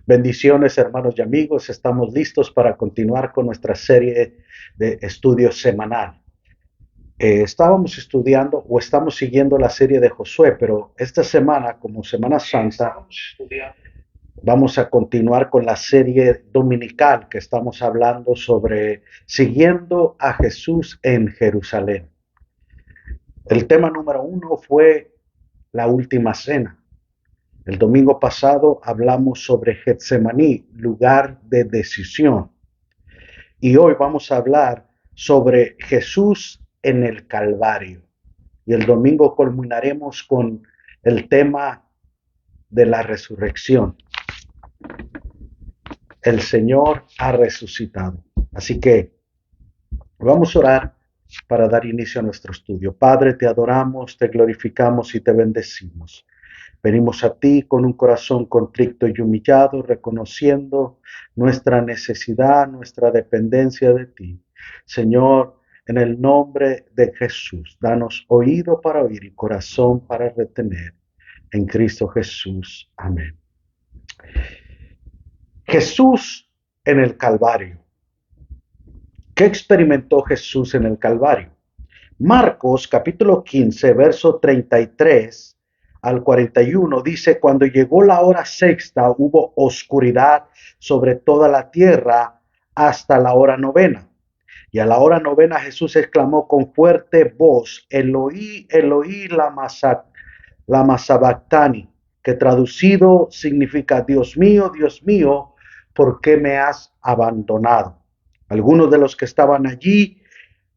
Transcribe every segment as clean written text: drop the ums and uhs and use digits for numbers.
Bendiciones, hermanos y amigos. Estamos listos para continuar con nuestra serie de estudios semanal. Estábamos estudiando o estamos siguiendo la serie de Josué, pero esta semana, como Semana Santa, vamos a continuar con la serie dominical que estamos hablando sobre siguiendo a Jesús en Jerusalén. El tema número 1 fue la última cena. El domingo pasado hablamos sobre Getsemaní, lugar de decisión. Y hoy vamos a hablar sobre Jesús en el Calvario. Y el domingo culminaremos con el tema de la resurrección. El Señor ha resucitado. Así que vamos a orar para dar inicio a nuestro estudio. Padre, te adoramos, te glorificamos y te bendecimos. Venimos a ti con un corazón contrito y humillado, reconociendo nuestra necesidad, nuestra dependencia de ti. Señor, en el nombre de Jesús, danos oído para oír y corazón para retener. En Cristo Jesús. Amén. Jesús en el Calvario. ¿Qué experimentó Jesús en el Calvario? Marcos capítulo 15, verso 33 al 41 dice: cuando llegó la hora sexta hubo oscuridad sobre toda la tierra hasta la hora novena. Y a la hora novena Jesús exclamó con fuerte voz: Eloí, Eloí, lama sabactani, que traducido significa: Dios mío, ¿por qué me has abandonado? Algunos de los que estaban allí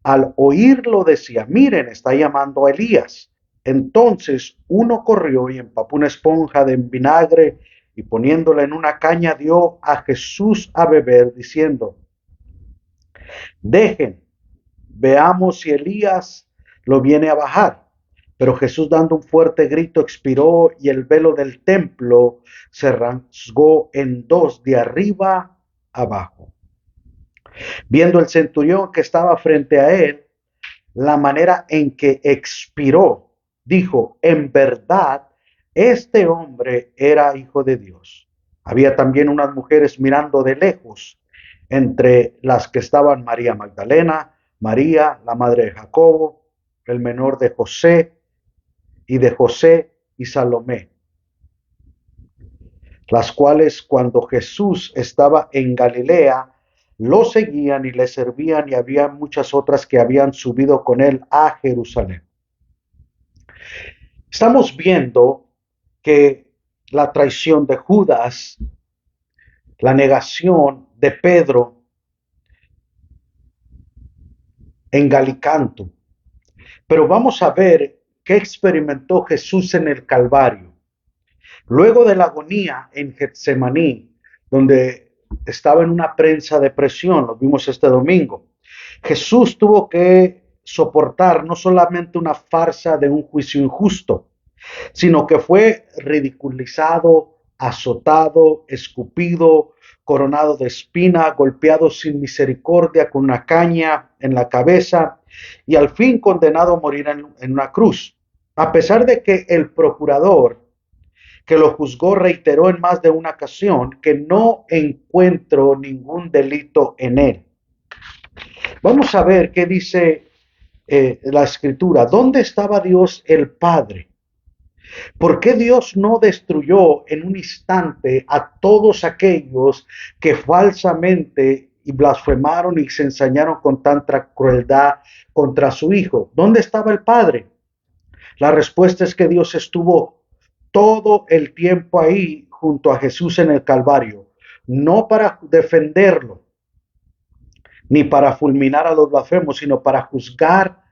al oírlo decían: miren, está llamando a Elías. Entonces uno corrió y empapó una esponja de vinagre y poniéndola en una caña dio a Jesús a beber, diciendo: dejen, veamos si Elías lo viene a bajar. Pero Jesús, dando un fuerte grito, expiró y el velo del templo se rasgó en dos de arriba abajo. Viendo el centurión que estaba frente a él la manera en que expiró, dijo: en verdad, este hombre era hijo de Dios. Había también unas mujeres mirando de lejos, entre las que estaban María Magdalena, María, la madre de Jacobo, el menor de José y Salomé, las cuales cuando Jesús estaba en Galilea, lo seguían y le servían, y había muchas otras que habían subido con él a Jerusalén. Estamos viendo que la traición de Judas, la negación de Pedro en Galicanto, pero vamos a ver qué experimentó Jesús en el Calvario. Luego de la agonía en Getsemaní, donde estaba en una prensa de presión, lo vimos este domingo, Jesús tuvo que soportar no solamente una farsa de un juicio injusto, sino que fue ridiculizado, azotado, escupido, coronado de espina, golpeado sin misericordia con una caña en la cabeza y al fin condenado a morir en una cruz. A pesar de que el procurador que lo juzgó reiteró en más de una ocasión que no encuentro ningún delito en él. Vamos a ver qué dice la escritura. ¿Dónde estaba Dios el Padre? ¿Por qué Dios no destruyó en un instante a todos aquellos que falsamente y blasfemaron y se ensañaron con tanta crueldad contra su Hijo? ¿Dónde estaba el Padre? La respuesta es que Dios estuvo todo el tiempo ahí junto a Jesús en el Calvario, no para defenderlo, ni para fulminar a los blasfemos, sino para juzgar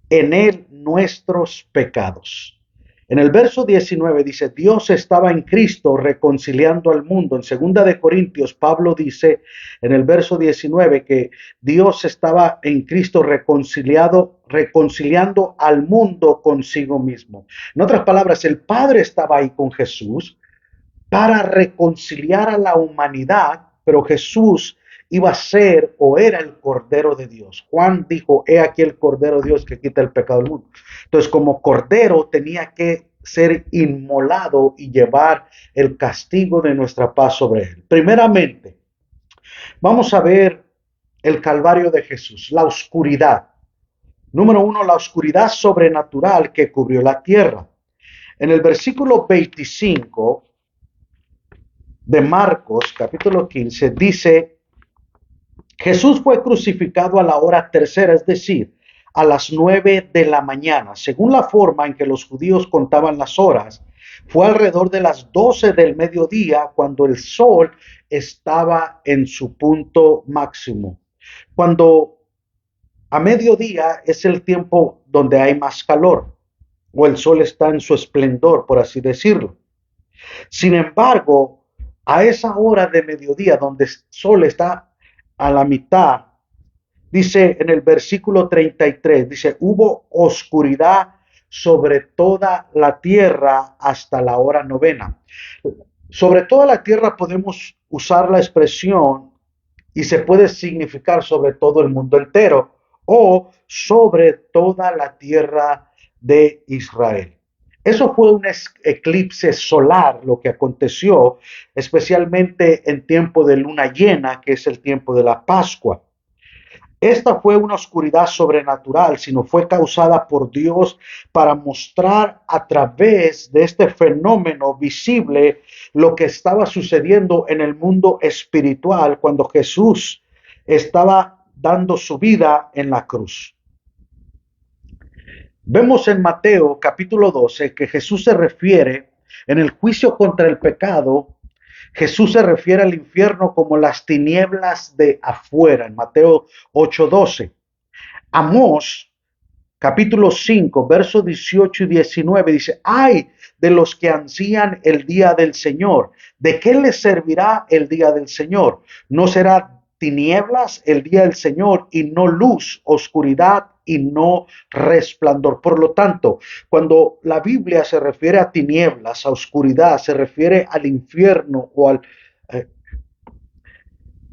en él nuestros pecados. En el verso 19 dice: Dios estaba en Cristo reconciliando al mundo. En 2 de Corintios, Pablo dice en el verso 19 que Dios estaba en Cristo reconciliando al mundo consigo mismo. En otras palabras, el Padre estaba ahí con Jesús para reconciliar a la humanidad, pero Jesús iba a ser o era el Cordero de Dios. Juan dijo: he aquí el Cordero de Dios que quita el pecado del mundo. Entonces, como Cordero tenía que ser inmolado y llevar el castigo de nuestra paz sobre él. Primeramente, vamos a ver el Calvario de Jesús, la oscuridad. Número uno, la oscuridad sobrenatural que cubrió la tierra. En el versículo 25 de Marcos, capítulo 15, dice: Jesús fue crucificado a la hora tercera, es decir, a las 9 de la mañana. Según la forma en que los judíos contaban las horas, fue alrededor de las 12 del mediodía cuando el sol estaba en su punto máximo. Cuando a mediodía es el tiempo donde hay más calor, o el sol está en su esplendor, por así decirlo. Sin embargo, a esa hora de mediodía, donde el sol está a la mitad, dice en el versículo 33, dice: hubo oscuridad sobre toda la tierra hasta la hora novena. Sobre toda la tierra podemos usar la expresión y se puede significar sobre todo el mundo entero o sobre toda la tierra de Israel. Eso fue un eclipse solar lo que aconteció, especialmente en tiempo de luna llena, que es el tiempo de la Pascua. Esta fue una oscuridad sobrenatural, sino fue causada por Dios para mostrar a través de este fenómeno visible lo que estaba sucediendo en el mundo espiritual cuando Jesús estaba dando su vida en la cruz. Vemos en Mateo capítulo 12 que Jesús se refiere en el juicio contra el pecado. Jesús se refiere al infierno como las tinieblas de afuera, en Mateo 8:12. Amós, capítulo 5, versos 18 y 19, dice: ay de los que ansían el día del Señor. ¿De qué les servirá el día del Señor? ¿No será tinieblas el día del Señor y no luz, oscuridad y no resplandor? Por lo tanto, cuando la Biblia se refiere a tinieblas, a oscuridad, se refiere al infierno o al...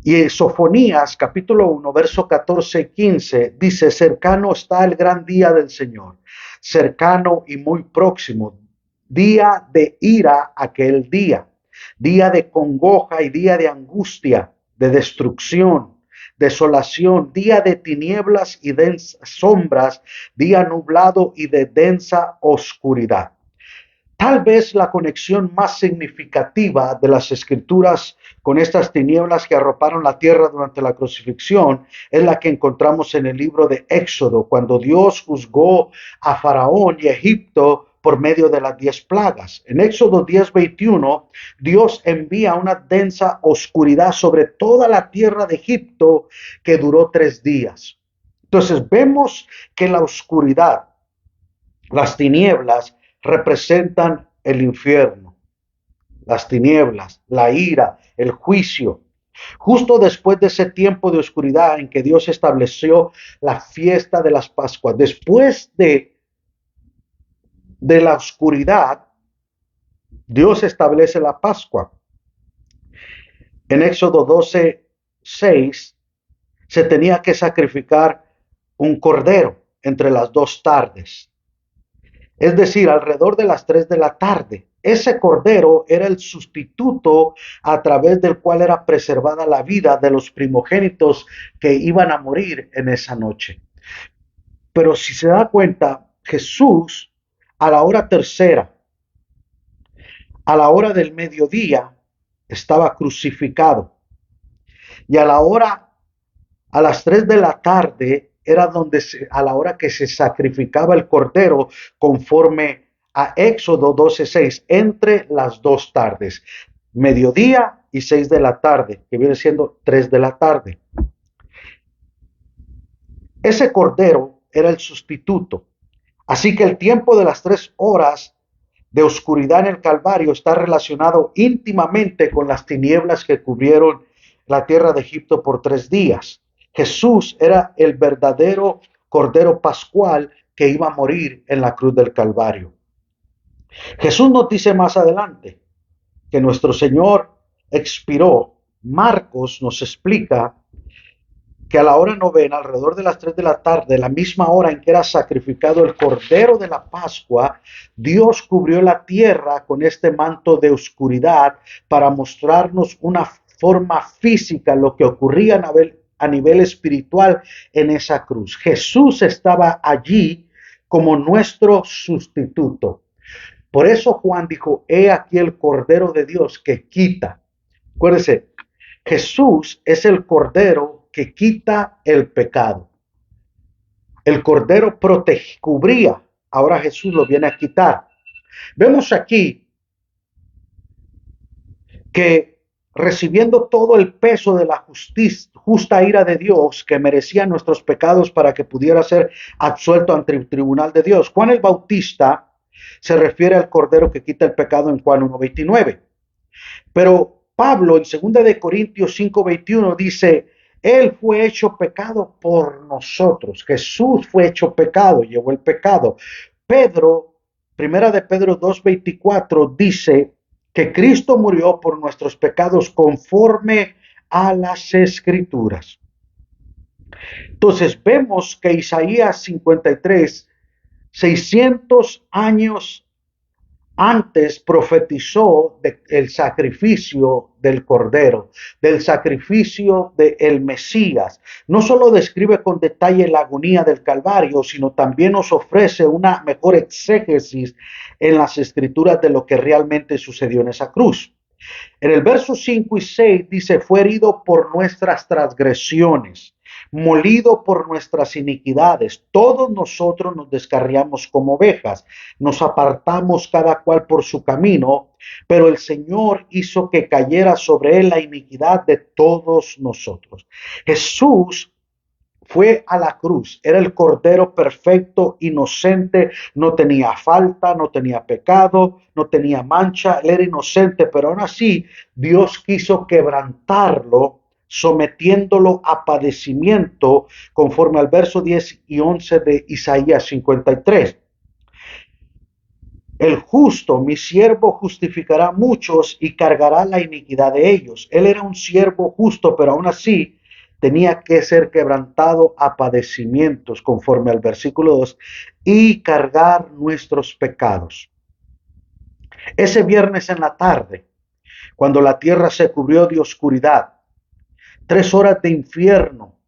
y en Sofonías capítulo 1, verso 14 y 15 dice: cercano está el gran día del Señor, cercano y muy próximo, día de ira aquel día, día de congoja y día de angustia, de destrucción, desolación, día de tinieblas y densas sombras, día nublado y de densa oscuridad. Tal vez la conexión más significativa de las escrituras con estas tinieblas que arroparon la tierra durante la crucifixión es la que encontramos en el libro de Éxodo, cuando Dios juzgó a Faraón y Egipto por medio de las 10 plagas. En Éxodo 10:21, Dios envía una densa oscuridad sobre toda la tierra de Egipto que duró 3 días. Entonces vemos que la oscuridad, las tinieblas, representan el infierno, las tinieblas, la ira, el juicio. Justo después de ese tiempo de oscuridad en que Dios estableció la fiesta de las Pascuas, después de la oscuridad, Dios establece la Pascua. En Éxodo 12:6 se tenía que sacrificar un cordero entre las 2 tardes. Es decir, alrededor de las 3 de la tarde. Ese cordero era el sustituto a través del cual era preservada la vida de los primogénitos que iban a morir en esa noche. Pero si se da cuenta, Jesús a la hora tercera, a la hora del mediodía, estaba crucificado. Y a las 3 de la tarde, era a la hora que se sacrificaba el cordero conforme a Éxodo 12:6, entre las 2 tardes, mediodía y 6 de la tarde, que viene siendo 3 de la tarde. Ese cordero era el sustituto. Así que el tiempo de las 3 horas de oscuridad en el Calvario está relacionado íntimamente con las tinieblas que cubrieron la tierra de Egipto por 3 días. Jesús era el verdadero Cordero Pascual que iba a morir en la cruz del Calvario. Jesús nos dice más adelante que nuestro Señor expiró. Marcos nos explica que a la hora novena, alrededor de las 3 de la tarde, la misma hora en que era sacrificado el Cordero de la Pascua, Dios cubrió la tierra con este manto de oscuridad para mostrarnos una forma física lo que ocurría a nivel espiritual en esa cruz. Jesús estaba allí como nuestro sustituto. Por eso Juan dijo, he aquí el Cordero de Dios que quita. Acuérdense, Jesús es el Cordero que quita el pecado. El Cordero cubría, ahora Jesús lo viene a quitar. Vemos aquí que recibiendo todo el peso de la justa ira de Dios que merecía nuestros pecados para que pudiera ser absuelto ante el tribunal de Dios, Juan el Bautista se refiere al Cordero que quita el pecado en Juan 1:29. Pero Pablo en 2 Corintios 5:21 dice, Él fue hecho pecado por nosotros. Jesús fue hecho pecado, llevó el pecado. Pedro, 1 2:24 dice que Cristo murió por nuestros pecados conforme a las Escrituras. Entonces vemos que Isaías 53, 600 años antes profetizó del sacrificio del Cordero, del sacrificio del Mesías. No solo describe con detalle la agonía del Calvario, sino también nos ofrece una mejor exégesis en las Escrituras de lo que realmente sucedió en esa cruz. En el verso 5 y 6 dice, fue herido por nuestras transgresiones, molido por nuestras iniquidades. Todos nosotros nos descarriamos como ovejas, nos apartamos cada cual por su camino, pero el Señor hizo que cayera sobre él la iniquidad de todos nosotros. Jesús fue a la cruz, era el Cordero perfecto, inocente, no tenía falta, no tenía pecado, no tenía mancha, él era inocente, pero aún así Dios quiso quebrantarlo, sometiéndolo a padecimiento, conforme al verso 10 y 11 de Isaías 53. El justo, mi siervo, justificará a muchos y cargará la iniquidad de ellos. Él era un siervo justo, pero aún así tenía que ser quebrantado a padecimientos, conforme al versículo 2, y cargar nuestros pecados. Ese viernes en la tarde, cuando la tierra se cubrió de oscuridad, 3 horas de infierno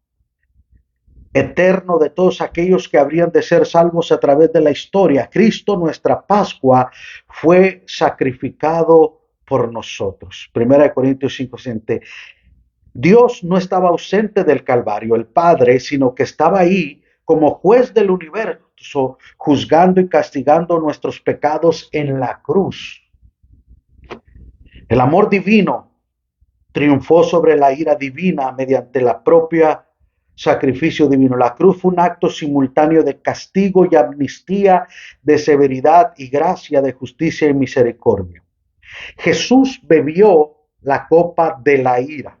eterno de todos aquellos que habrían de ser salvos a través de la historia, Cristo, nuestra Pascua, fue sacrificado por nosotros. 1 Corintios 5:7. Dios no estaba ausente del Calvario, el Padre, sino que estaba ahí como juez del universo, juzgando y castigando nuestros pecados en la cruz. El amor divino triunfó sobre la ira divina mediante la propia sacrificio divino. La cruz fue un acto simultáneo de castigo y amnistía, de severidad y gracia, de justicia y misericordia. Jesús bebió la copa de la ira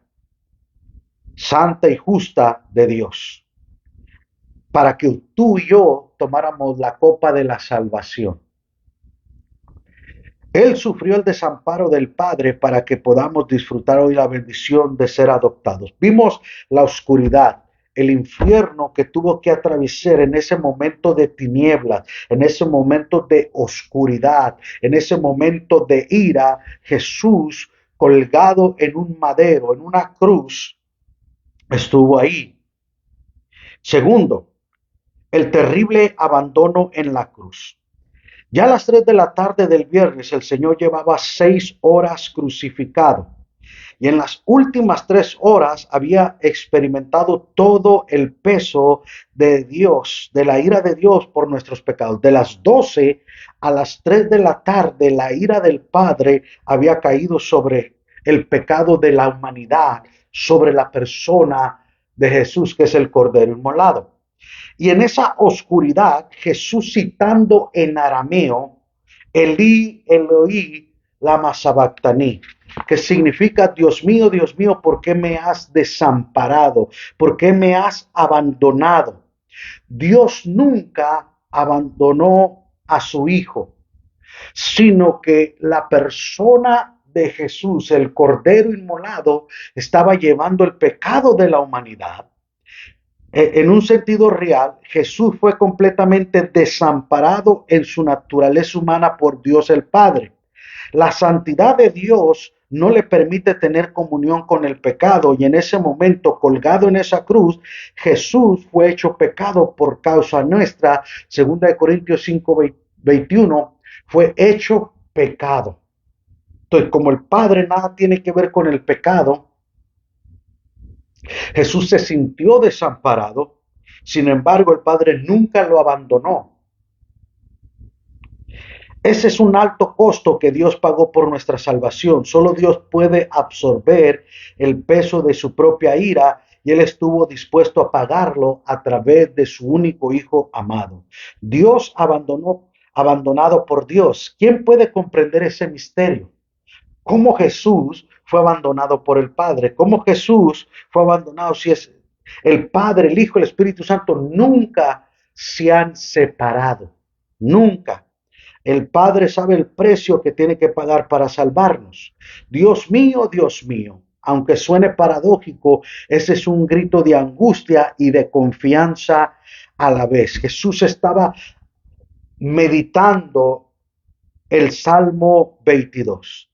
santa y justa de Dios, para que tú y yo tomáramos la copa de la salvación. Él sufrió el desamparo del Padre para que podamos disfrutar hoy la bendición de ser adoptados. Vimos la oscuridad, el infierno que tuvo que atravesar en ese momento de tinieblas, en ese momento de oscuridad, en ese momento de ira. Jesús, colgado en un madero, en una cruz, estuvo ahí. Segundo, el terrible abandono en la cruz. Ya a las 3 de la tarde del viernes el Señor llevaba 6 horas crucificado y en las últimas 3 horas había experimentado todo el peso de Dios, de la ira de Dios por nuestros pecados. De las 12 a las 3 de la tarde la ira del Padre había caído sobre el pecado de la humanidad, sobre la persona de Jesús, que es el Cordero inmolado. Y en esa oscuridad, Jesús citando en arameo, Elí, Eloí, lama sabactani, que significa, Dios mío, ¿por qué me has desamparado? ¿Por qué me has abandonado? Dios nunca abandonó a su Hijo, sino que la persona de Jesús, el Cordero inmolado, estaba llevando el pecado de la humanidad. En un sentido real, Jesús fue completamente desamparado en su naturaleza humana por Dios el Padre. La santidad de Dios no le permite tener comunión con el pecado y en ese momento, colgado en esa cruz, Jesús fue hecho pecado por causa nuestra. 2 Corintios 5:21, fue hecho pecado. Entonces, como el Padre nada tiene que ver con el pecado, Jesús se sintió desamparado. Sin embargo, el Padre nunca lo abandonó. Ese es un alto costo que Dios pagó por nuestra salvación. Solo Dios puede absorber el peso de su propia ira y Él estuvo dispuesto a pagarlo a través de su único Hijo amado. Dios abandonado por Dios. ¿Quién puede comprender ese misterio? ¿Cómo Jesús fue abandonado por el Padre? ¿Cómo Jesús fue abandonado si es el Padre, el Hijo, el Espíritu Santo nunca se han separado? Nunca. El Padre sabe el precio que tiene que pagar para salvarnos. Dios mío, aunque suene paradójico, ese es un grito de angustia y de confianza a la vez. Jesús estaba meditando el Salmo 22.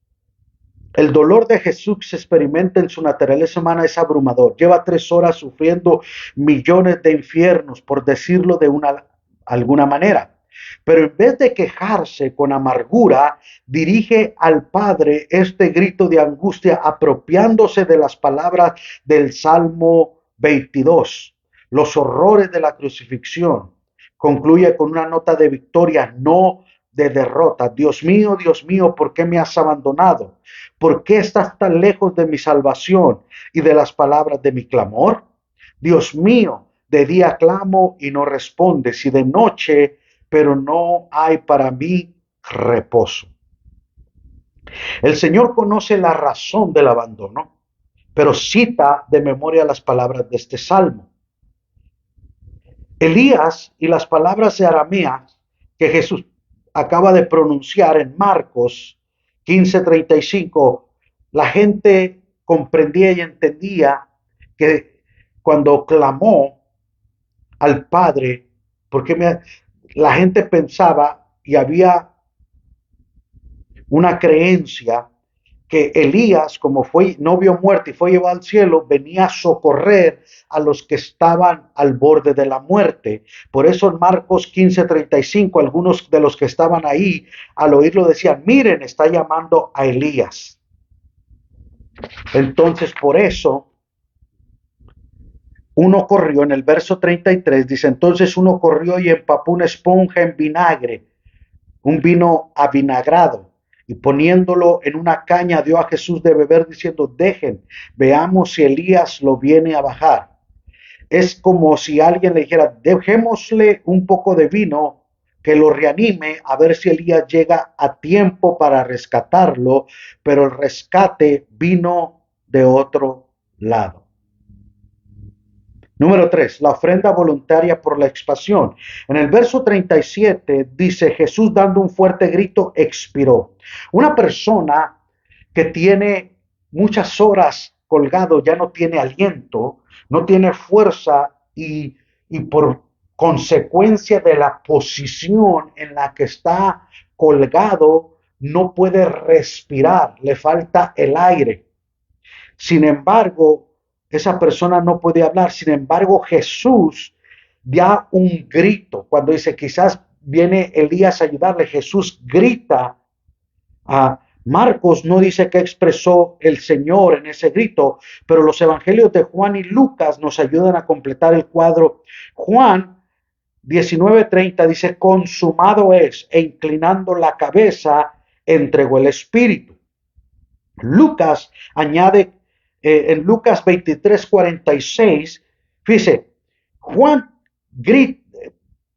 El dolor de Jesús se experimenta en su naturaleza humana es abrumador. Lleva 3 horas sufriendo millones de infiernos, por decirlo de alguna manera. Pero en vez de quejarse con amargura, dirige al Padre este grito de angustia apropiándose de las palabras del Salmo 22. Los horrores de la crucifixión. Concluye con una nota de victoria, no de derrota. Dios mío, ¿por qué me has abandonado? ¿Por qué estás tan lejos de mi salvación y de las palabras de mi clamor? Dios mío, de día clamo y no respondes, y de noche, pero no hay para mí reposo. El Señor conoce la razón del abandono, pero cita de memoria las palabras de este salmo. Elías y las palabras de Aramea que Jesús acaba de pronunciar en Marcos 15:35, la gente comprendía y entendía que cuando clamó al Padre, porque la gente pensaba y había una creencia que Elías, como no vio muerte y fue llevado al cielo, venía a socorrer a los que estaban al borde de la muerte. Por eso en Marcos 15:35, algunos de los que estaban ahí, al oírlo decían, miren, está llamando a Elías. Entonces, por eso, uno corrió, en el verso 33, dice, entonces uno corrió y empapó una esponja en vinagre, un vino avinagrado, y poniéndolo en una caña dio a Jesús de beber diciendo, dejen, veamos si Elías lo viene a bajar. Es como si alguien le dijera, dejémosle un poco de vino que lo reanime a ver si Elías llega a tiempo para rescatarlo, pero el rescate vino de otro lado. Número 3, la ofrenda voluntaria por la expiación. En el verso 37 dice, Jesús dando un fuerte grito expiró. Una persona que tiene muchas horas colgado ya no tiene aliento, no tiene fuerza y por consecuencia de la posición en la que está colgado, no puede respirar, le falta el aire. Sin embargo, esa persona no puede hablar. Sin embargo, Jesús da un grito. Cuando dice, quizás viene Elías a ayudarle, Jesús grita. Marcos no dice qué expresó el Señor en ese grito, pero los evangelios de Juan y Lucas nos ayudan a completar el cuadro. Juan 19:30 dice, consumado es, e inclinando la cabeza, entregó el espíritu. Lucas añade en Lucas 23:46, fíjese,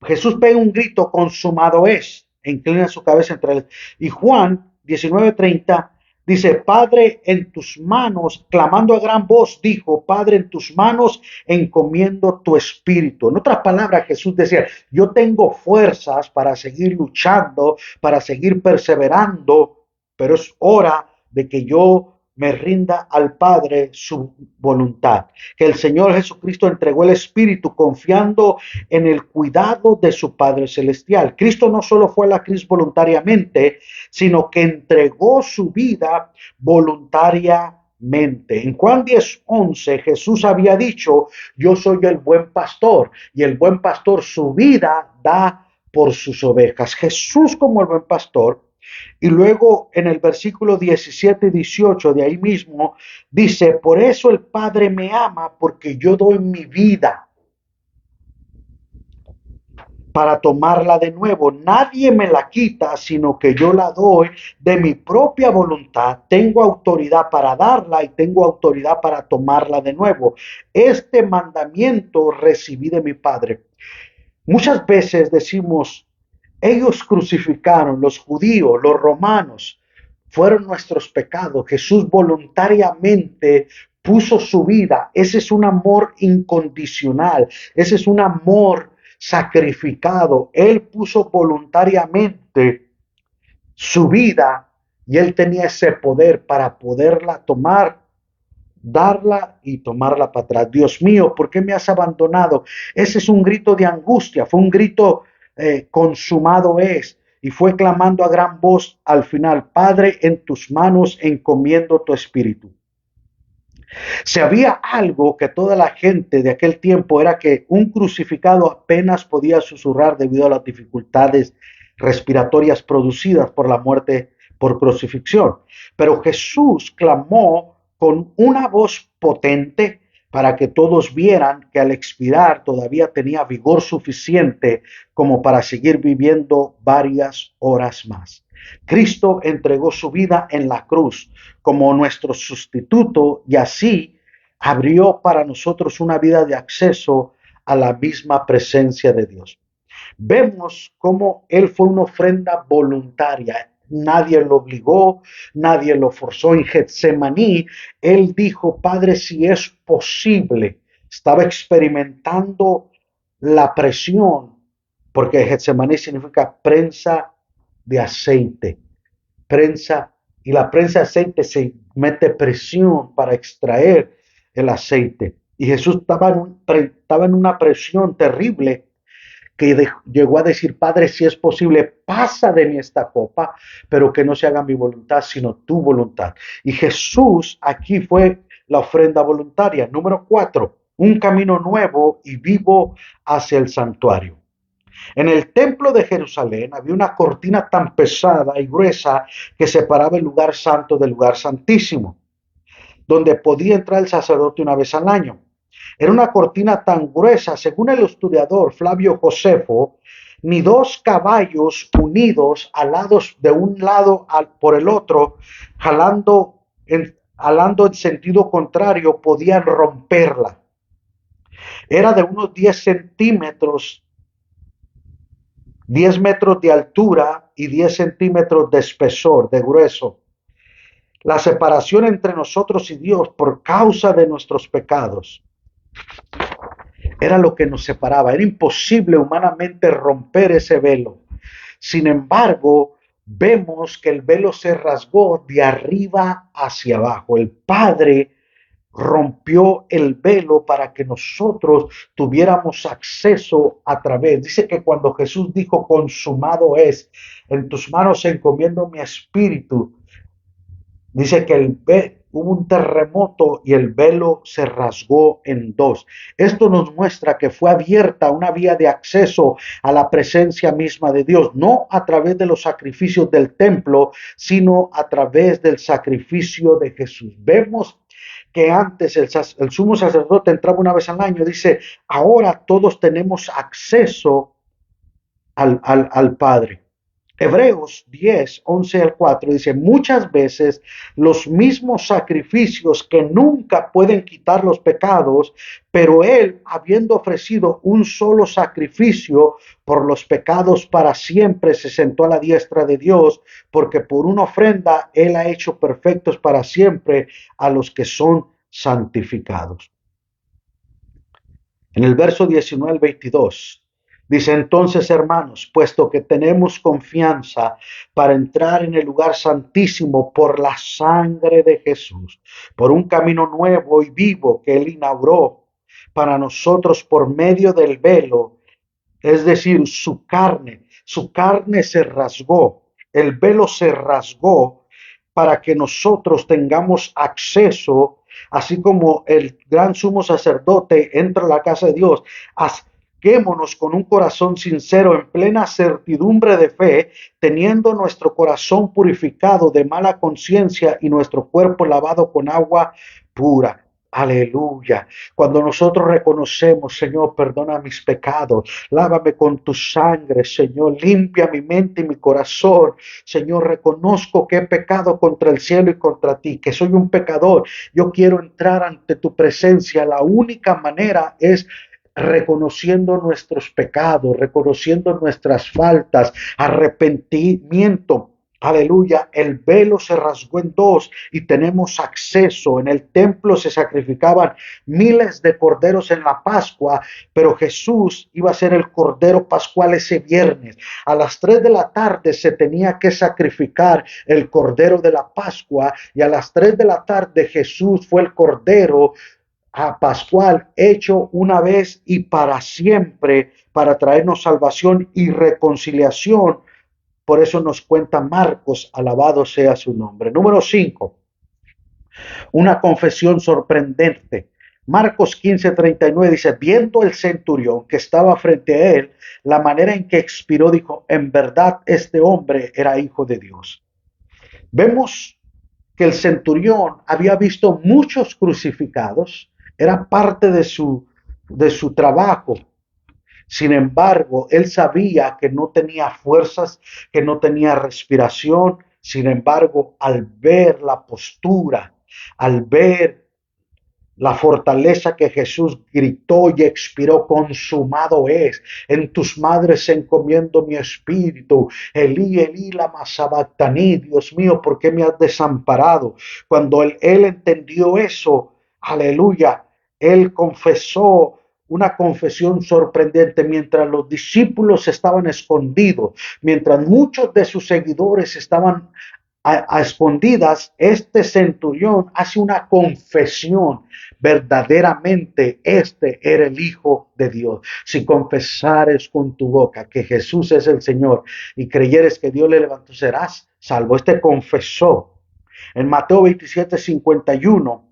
Jesús pega un grito, consumado es, e inclina su cabeza entre él. Y Juan 19:30 dice, Padre, en tus manos, clamando a gran voz, dijo, Padre, en tus manos encomiendo tu espíritu. En otras palabras, Jesús decía, yo tengo fuerzas para seguir luchando, para seguir perseverando, pero es hora de que yo me rinda al Padre su voluntad. Que el Señor Jesucristo entregó el Espíritu confiando en el cuidado de su Padre Celestial. Cristo no solo fue a la cruz voluntariamente, sino que entregó su vida voluntariamente. En Juan 10:11 Jesús había dicho, yo soy el buen pastor y el buen pastor su vida da por sus ovejas. Jesús como el buen pastor. Y luego en el versículo 17 y 18 de ahí mismo dice, por eso el Padre me ama porque yo doy mi vida para tomarla de nuevo. Nadie me la quita, sino que yo la doy de mi propia voluntad. Tengo autoridad para darla y tengo autoridad para tomarla de nuevo. Este mandamiento recibí de mi Padre. Muchas veces decimos, ellos crucificaron, los judíos, los romanos, fueron nuestros pecados. Jesús voluntariamente puso su vida. Ese es un amor incondicional. Ese es un amor sacrificado. Él puso voluntariamente su vida y él tenía ese poder para poderla tomar, darla y tomarla para atrás. Dios mío, ¿por qué me has abandonado? Ese es un grito de angustia, fue un grito consumado es. Y fue clamando a gran voz al final, Padre, en tus manos encomiendo tu espíritu. Si había algo que toda la gente de aquel tiempo era que un crucificado apenas podía susurrar debido a las dificultades respiratorias producidas por la muerte por crucifixión. Pero Jesús clamó con una voz potente para que todos vieran que al expirar todavía tenía vigor suficiente como para seguir viviendo varias horas más. Cristo entregó su vida en la cruz como nuestro sustituto y así abrió para nosotros una vida de acceso a la misma presencia de Dios. Vemos cómo Él fue una ofrenda voluntaria. Nadie lo obligó, nadie lo forzó. En Getsemaní, Él dijo, Padre, si es posible, estaba experimentando la presión, porque Getsemaní significa prensa de aceite, prensa, y la prensa de aceite se mete presión para extraer el aceite. Y Jesús estaba en una presión terrible que llegó a decir, Padre, si es posible, pasa de mí esta copa, pero que no se haga mi voluntad, sino tu voluntad. Y Jesús aquí fue la ofrenda voluntaria. Número 4, un camino nuevo y vivo hacia el santuario. En el templo de Jerusalén había una cortina tan pesada y gruesa que separaba el lugar santo del lugar santísimo, donde podía entrar el sacerdote una vez al año. Era una cortina tan gruesa, según el historiador Flavio Josefo, ni dos caballos unidos alados de un lado por el otro, jalando en sentido contrario, podían romperla. Era de unos 10 centímetros 10 metros de altura y 10 centímetros de espesor, de grueso. La separación entre nosotros y Dios por causa de nuestros pecados era lo que nos separaba. Era imposible humanamente romper ese velo. Sin embargo, vemos que el velo se rasgó de arriba hacia abajo. El Padre rompió el velo para que nosotros tuviéramos acceso a través. Dice que cuando Jesús dijo, consumado es, en tus manos encomiendo mi espíritu, dice que hubo un terremoto y el velo se rasgó en dos. Esto nos muestra que fue abierta una vía de acceso a la presencia misma de Dios, no a través de los sacrificios del templo, sino a través del sacrificio de Jesús. Vemos que antes el sumo sacerdote entraba una vez al año, dice, ahora todos tenemos acceso al Padre. Hebreos 10, 11 al 4 dice, muchas veces los mismos sacrificios que nunca pueden quitar los pecados, pero Él, habiendo ofrecido un solo sacrificio por los pecados para siempre, se sentó a la diestra de Dios, porque por una ofrenda Él ha hecho perfectos para siempre a los que son santificados. En el verso 19 al 22 Dice entonces, hermanos, puesto que tenemos confianza para entrar en el lugar santísimo por la sangre de Jesús, por un camino nuevo y vivo que Él inauguró para nosotros por medio del velo, es decir, su carne se rasgó, el velo se rasgó para que nosotros tengamos acceso, así como el gran sumo sacerdote entra a la casa de Dios. Acerquémonos con un corazón sincero, en plena certidumbre de fe, teniendo nuestro corazón purificado de mala conciencia y nuestro cuerpo lavado con agua pura. Aleluya. Cuando nosotros reconocemos, Señor, perdona mis pecados, lávame con tu sangre, Señor, limpia mi mente y mi corazón. Señor, reconozco que he pecado contra el cielo y contra ti, que soy un pecador. Yo quiero entrar ante tu presencia. La única manera es reconociendo nuestros pecados, reconociendo nuestras faltas, arrepentimiento. Aleluya, el velo se rasgó en dos y tenemos acceso. En el templo se sacrificaban miles de corderos en la Pascua, pero Jesús iba a ser el cordero pascual ese viernes. A las 3 de la tarde se tenía que sacrificar el cordero de la Pascua y a las 3 de la tarde Jesús fue el cordero a pascual hecho una vez y para siempre para traernos salvación y reconciliación. Por eso nos cuenta Marcos, alabado sea su nombre. Número 5, una confesión sorprendente. Marcos 15:39 dice, viendo el centurión que estaba frente a él, la manera en que expiró, dijo, en verdad este hombre era hijo de Dios. Vemos que el centurión había visto muchos crucificados, era parte de su trabajo. Sin embargo, él sabía que no tenía fuerzas, que no tenía respiración. Sin embargo, al ver la postura, al ver la fortaleza que Jesús gritó y expiró, consumado es. En tus madres encomiendo mi espíritu. Elí, Elí, lama sabactani. Dios mío, ¿por qué me has desamparado? Cuando él entendió eso, aleluya, él confesó una confesión sorprendente. Mientras los discípulos estaban escondidos, mientras muchos de sus seguidores estaban a escondidas, este centurión hace una confesión. Verdaderamente este era el Hijo de Dios. Si confesares con tu boca que Jesús es el Señor y creyeres que Dios le levantó, serás salvo. Este confesó. En Mateo 27:51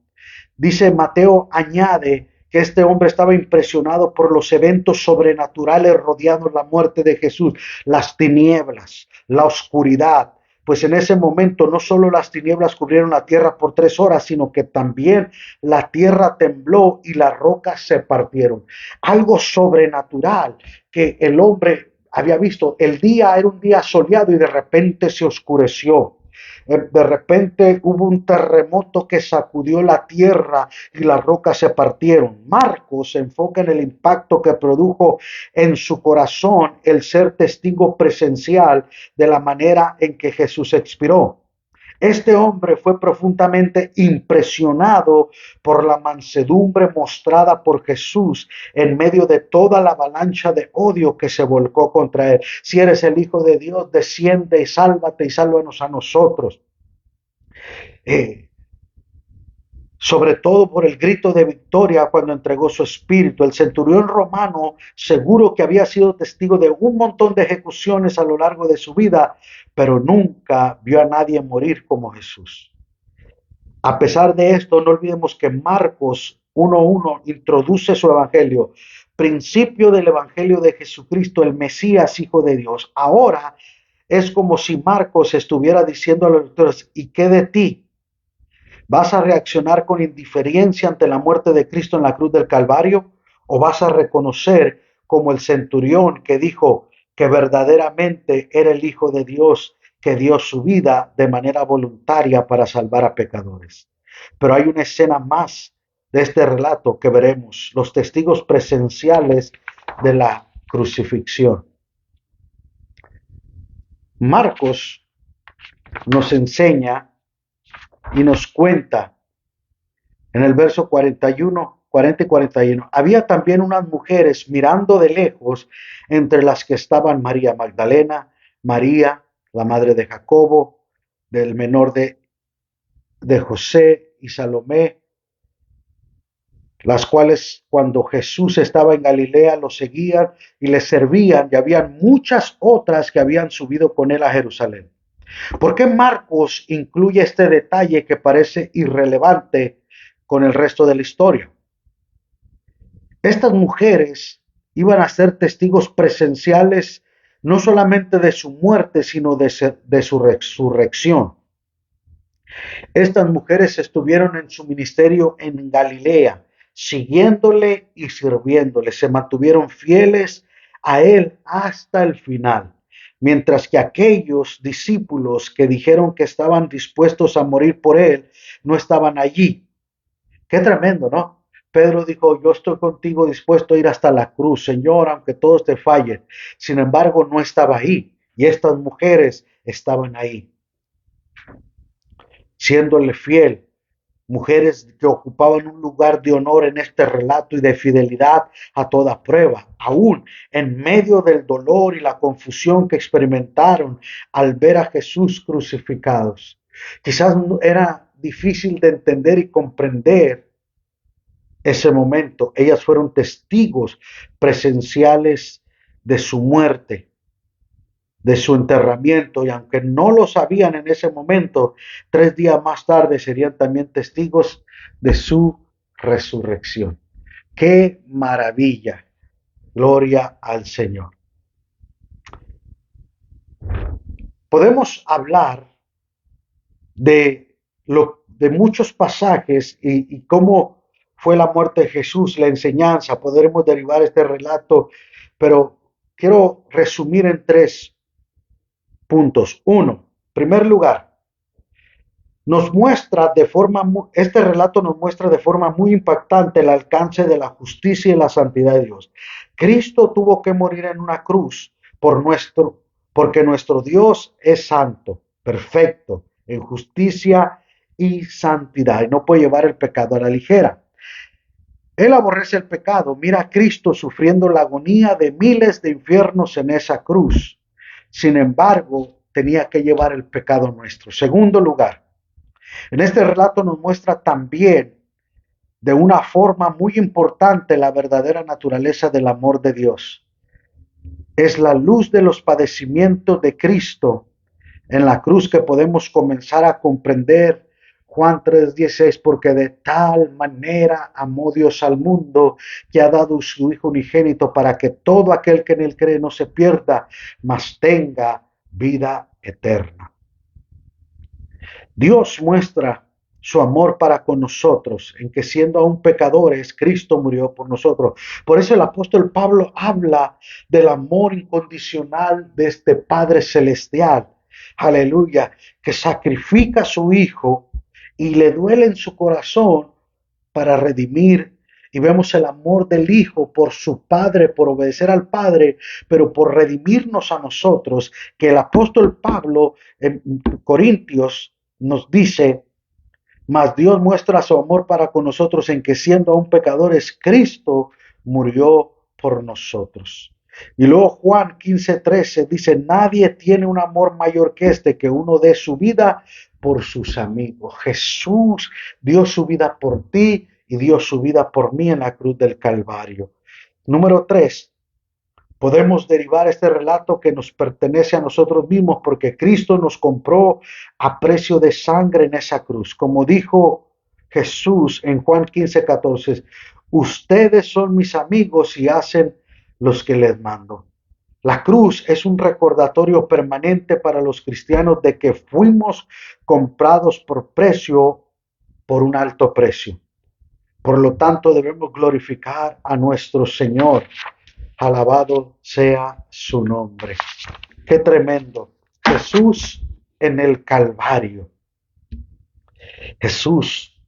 dice, Mateo añade que este hombre estaba impresionado por los eventos sobrenaturales rodeando la muerte de Jesús, las tinieblas, la oscuridad. Pues en ese momento no solo las tinieblas cubrieron la tierra por 3 horas, sino que también la tierra tembló y las rocas se partieron. Algo sobrenatural que el hombre había visto. El día era un día soleado y de repente se oscureció. De repente hubo un terremoto que sacudió la tierra y las rocas se partieron. Marcos se enfoca en el impacto que produjo en su corazón el ser testigo presencial de la manera en que Jesús expiró. Este hombre fue profundamente impresionado por la mansedumbre mostrada por Jesús en medio de toda la avalancha de odio que se volcó contra él. Si eres el Hijo de Dios, desciende y sálvate y sálvanos a nosotros. Eh, Sobre todo por el grito de victoria cuando entregó su espíritu. El centurión romano, seguro que había sido testigo de un montón de ejecuciones a lo largo de su vida, pero nunca vio a nadie morir como Jesús. A pesar de esto, no olvidemos que Marcos 1:1 introduce su evangelio, principio del evangelio de Jesucristo, el Mesías, Hijo de Dios. Ahora es como si Marcos estuviera diciendo a los lectores, ¿y qué de ti? ¿Vas a reaccionar con indiferencia ante la muerte de Cristo en la cruz del Calvario? ¿O vas a reconocer como el centurión que dijo que verdaderamente era el Hijo de Dios, que dio su vida de manera voluntaria para salvar a pecadores? Pero hay una escena más de este relato que veremos, los testigos presenciales de la crucifixión. Marcos nos enseña y nos cuenta en el verso 41 40 y 41. Había también unas mujeres mirando de lejos, entre las que estaban María Magdalena, María, la madre de Jacobo, del menor de José y Salomé, las cuales cuando Jesús estaba en Galilea lo seguían y le servían, y habían muchas otras que habían subido con él a Jerusalén. ¿Por qué Marcos incluye este detalle que parece irrelevante con el resto de la historia? Estas mujeres iban a ser testigos presenciales no solamente de su muerte, sino de su resurrección. Estas mujeres estuvieron en su ministerio en Galilea, siguiéndole y sirviéndole. Se mantuvieron fieles a él hasta el final. Mientras que aquellos discípulos que dijeron que estaban dispuestos a morir por él, no estaban allí. Qué tremendo, ¿no? Pedro dijo, yo estoy contigo dispuesto a ir hasta la cruz, Señor, aunque todos te fallen. Sin embargo, no estaba ahí. Y estas mujeres estaban ahí, siéndole fiel, mujeres que ocupaban un lugar de honor en este relato y de fidelidad a toda prueba, aún en medio del dolor y la confusión que experimentaron al ver a Jesús crucificados. Quizás era difícil de entender y comprender ese momento. Ellas fueron testigos presenciales de su muerte, de su enterramiento, y aunque no lo sabían en ese momento, 3 días más tarde serían también testigos de su resurrección. ¡Qué maravilla! Gloria al Señor. Podemos hablar de muchos pasajes y cómo fue la muerte de Jesús, la enseñanza. Podremos derivar este relato, pero quiero resumir en 3 puntos. Uno, en primer lugar, este relato nos muestra de forma muy impactante el alcance de la justicia y la santidad de Dios. Cristo tuvo que morir en una cruz porque nuestro Dios es santo, perfecto, en justicia y santidad, y no puede llevar el pecado a la ligera. Él aborrece el pecado. Mira a Cristo sufriendo la agonía de miles de infiernos en esa cruz. Sin embargo, tenía que llevar el pecado nuestro. Segundo lugar, en este relato nos muestra también de una forma muy importante la verdadera naturaleza del amor de Dios. Es la luz de los padecimientos de Cristo en la cruz que podemos comenzar a comprender Juan 3:16, porque de tal manera amó Dios al mundo que ha dado su Hijo unigénito para que todo aquel que en él cree no se pierda, mas tenga vida eterna. Dios muestra su amor para con nosotros, en que siendo aún pecadores, Cristo murió por nosotros. Por eso el apóstol Pablo habla del amor incondicional de este Padre Celestial, aleluya, que sacrifica a su Hijo y le duele en su corazón para redimir. Y vemos el amor del Hijo por su Padre, por obedecer al Padre, pero por redimirnos a nosotros, que el apóstol Pablo en Corintios nos dice, mas Dios muestra su amor para con nosotros en que siendo aún pecadores, Cristo murió por nosotros. Y luego Juan 15:13 dice, nadie tiene un amor mayor que este, que uno dé su vida por sus amigos. Jesús dio su vida por ti y dio su vida por mí en la cruz del Calvario. Número 3. Podemos derivar este relato que nos pertenece a nosotros mismos porque Cristo nos compró a precio de sangre en esa cruz. Como dijo Jesús en Juan 15:14, ustedes son mis amigos y hacen los que les mando. La cruz es un recordatorio permanente para los cristianos de que fuimos comprados por un alto precio. Por lo tanto, debemos glorificar a nuestro Señor. Alabado sea su nombre. Qué tremendo. Jesús en el Calvario. Jesús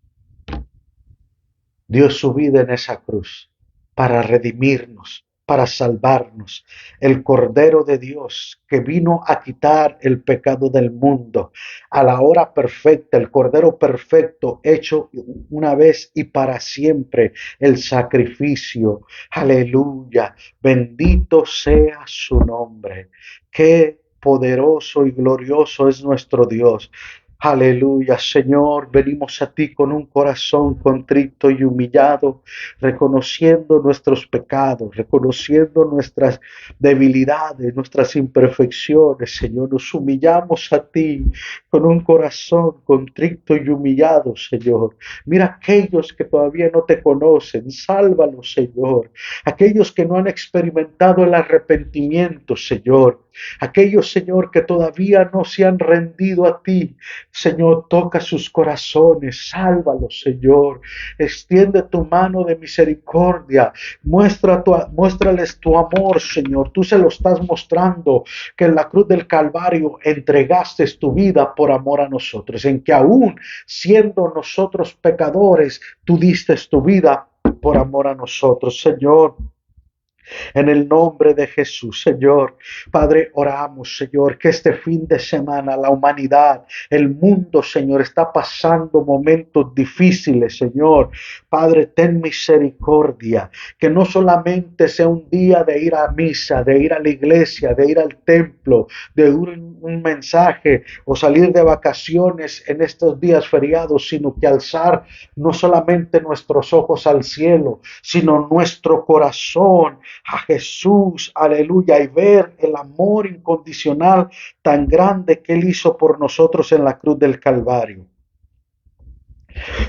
dio su vida en esa cruz para redimirnos, para salvarnos, el Cordero de Dios que vino a quitar el pecado del mundo, a la hora perfecta, el Cordero perfecto hecho una vez y para siempre el sacrificio. Aleluya, bendito sea su nombre. Qué poderoso y glorioso es nuestro Dios. Aleluya, Señor, venimos a ti con un corazón contrito y humillado, reconociendo nuestros pecados, reconociendo nuestras debilidades, nuestras imperfecciones. Señor, nos humillamos a ti con un corazón contrito y humillado, Señor. Mira aquellos que todavía no te conocen, sálvalos, Señor. Aquellos que no han experimentado el arrepentimiento, Señor. Aquellos, Señor, que todavía no se han rendido a ti. Señor, toca sus corazones, sálvalos, Señor. Extiende tu mano de misericordia. Muéstrales tu amor, Señor. Tú se lo estás mostrando, que en la cruz del Calvario entregaste tu vida por amor a nosotros, en que aún siendo nosotros pecadores, tú diste tu vida por amor a nosotros, Señor. En el nombre de Jesús, Señor. Padre, oramos, Señor, que este fin de semana la humanidad, el mundo, Señor, está pasando momentos difíciles, Señor. Padre, ten misericordia, que no solamente sea un día de ir a misa, de ir a la iglesia, de ir al templo, de un mensaje o salir de vacaciones en estos días feriados, sino que alzar no solamente nuestros ojos al cielo, sino nuestro corazón a Jesús, aleluya, y ver el amor incondicional tan grande que Él hizo por nosotros en la cruz del Calvario.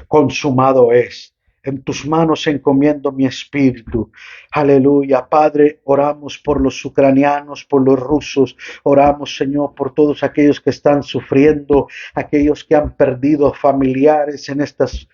Consumado es. En tus manos encomiendo mi espíritu. Aleluya. Padre, oramos por los ucranianos, por los rusos. Oramos, Señor, por todos aquellos que están sufriendo, aquellos que han perdido familiares en estas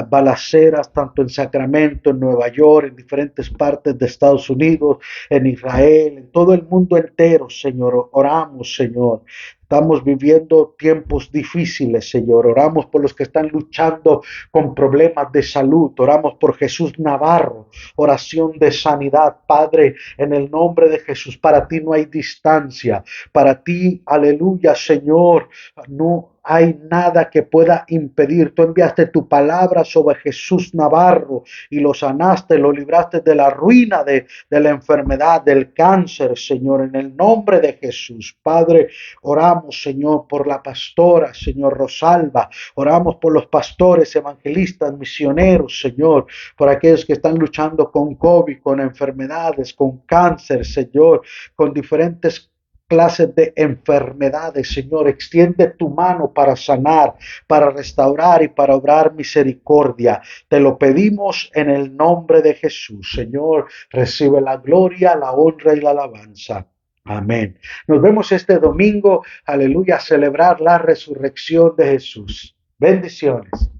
balaceras, tanto en Sacramento, en Nueva York, en diferentes partes de Estados Unidos, en Israel, en todo el mundo entero, Señor. Oramos, Señor. Estamos viviendo tiempos difíciles, Señor. Oramos por los que están luchando con problemas de salud. Oramos por Jesús Navarro. Oración de sanidad, Padre, en el nombre de Jesús. Para ti no hay distancia. Para ti, aleluya, Señor, no hay nada que pueda impedir. Tú enviaste tu palabra sobre Jesús Navarro y lo sanaste, lo libraste de la ruina de la enfermedad, del cáncer, Señor, en el nombre de Jesús. Padre, oramos, Señor, por la pastora, Señor Rosalba. Oramos por los pastores, evangelistas, misioneros, Señor, por aquellos que están luchando con COVID, con enfermedades, con cáncer, Señor, con diferentes clases de enfermedades, Señor. Extiende tu mano para sanar, para restaurar y para obrar misericordia. Te lo pedimos en el nombre de Jesús, Señor. Recibe la gloria, la honra y la alabanza. Amén. Nos vemos este domingo, aleluya, a celebrar la resurrección de Jesús. Bendiciones.